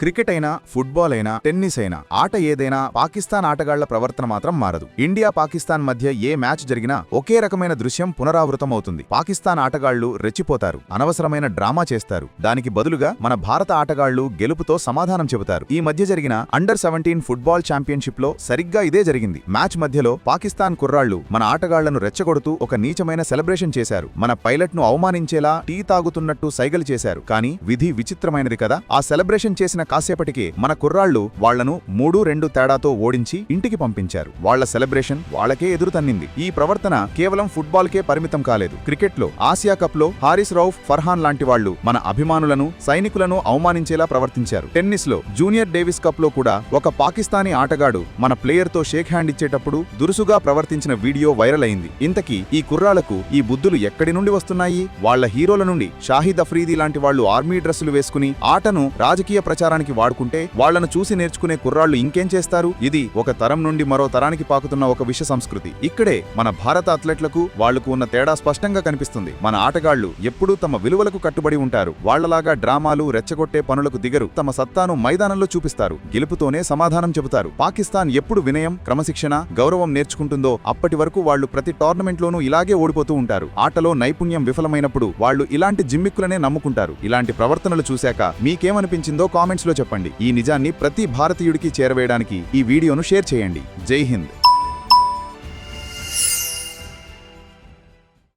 Cricket అయినా, football అయినా, tennis అయినా, ఆట ఏదైనా పాకిస్తాన్ ఆటగాళ్ల ప్రవర్తన మాత్రం మారదు. ఇండియా పాకిస్తాన్ మధ్య ఏ మ్యాచ్ జరిగినా ఒకే రకమైన దృశ్యం పునరావృతమవుతుంది. పాకిస్తాన్ ఆటగాళ్లు రెచ్చిపోతారు, అనవసరమైన డ్రామా చేస్తారు. దానికి బదులుగా మన భారత ఆటగాళ్లు గెలుపుతో సమాధానం చెబుతారు. ఈ మధ్య జరిగిన అండర్-17 ఫుట్బాల్ ఛాంపియన్షిప్ లో సరిగ్గా ఇదే జరిగింది. మ్యాచ్ మధ్యలో పాకిస్తాన్ కుర్రాళ్లు మన ఆటగాళ్లను రెచ్చగొడుతూ ఒక నీచమైన సెలబ్రేషన్ చేశారు. మన పైలట్ ను అవమానించేలా టీ తాగుతున్నట్టు సైగలు చేశారు. కానీ విధి విచిత్రమైనది కదా. ఆ సెలబ్రేషన్ చేసిన కాసేపటికే మన కుర్రాళ్లు వాళ్లను 3-2 తేడాతో ఓడించి ఇంటికి పంపించారు. వాళ్ల సెలబ్రేషన్ వాళ్లకే ఎదురుతన్నింది. ఈ ప్రవర్తన కేవలం ఫుట్బాల్ కే పరిమితం కాలేదు. క్రికెట్ లో ఆసియా కప్ లో హారిస్ రౌఫ్, ఫర్హాన్ లాంటి వాళ్లు మన అభిమానులను, సైనికులను అవమానించేలా ప్రవర్తించారు. టెన్నిస్ లో జూనియర్ డేవిస్ కప్ లో కూడా ఒక పాకిస్తానీ ఆటగాడు మన ప్లేయర్ తో షేక్ హ్యాండ్ ఇచ్చేటప్పుడు దురుసుగా ప్రవర్తించిన వీడియో వైరల్ అయింది. ఇంతకీ ఈ కుర్రాళ్లకు ఈ బుద్ధులు ఎక్కడి నుండి వస్తున్నాయి? వాళ్ల హీరోల నుండి. షాహిద్ అఫ్రీది లాంటి వాళ్లు ఆర్మీ డ్రెస్సులు వేసుకుని ఆటను రాజకీయ ప్రచారానికి వాడుకుంటే వాళ్లను చూసి నేర్చుకునే కుర్రాళ్లు ఇంకేం చేస్తారు? ఇది ఒక తరం నుండి మరో తరానికి పాకుతున్న ఒక విష సంస్కృతి. ఇక్కడే మన భారత అథ్లెట్లకు వాళ్లకు ఉన్న తేడా స్పష్టంగా కనిపిస్తుంది. మన ఆటగాళ్లు ఎప్పుడూ తమ విలువలకు కట్టుబడి ఉంటారు. వాళ్లలాగా డ్రామాలు, రెచ్చగొట్టే పనులకు దిగరు. తమ సత్తాను మైదానంలో చూపిస్తారు. గెలుపుతోనే సమాధానం చెబుతారు. పాకిస్తాన్ ఎప్పుడు వినయం, క్రమశిక్షణ, గౌరవం నేర్చుకుంటుందో అప్పటి వరకు వాళ్లు ప్రతి టోర్నమెంట్లోనూ ఇలాగే ఓడిపోతూ ఉంటారు. ఆటలో నైపుణ్యం విఫలమైనప్పుడు వాళ్లు ఇలాంటి జిమ్మిక్కులనే నమ్ముకుంటారు. ఇలాంటి ప్రవర్తనలు చూశాక మీకేమనిపించిందో కామెంట్స్ లో చెప్పండి. ఈ నిజాన్ని ప్రతి భారతీయుడికి చేరవేయడానికి ఈ వీడియోను షేర్ చేయండి. జై హింద్.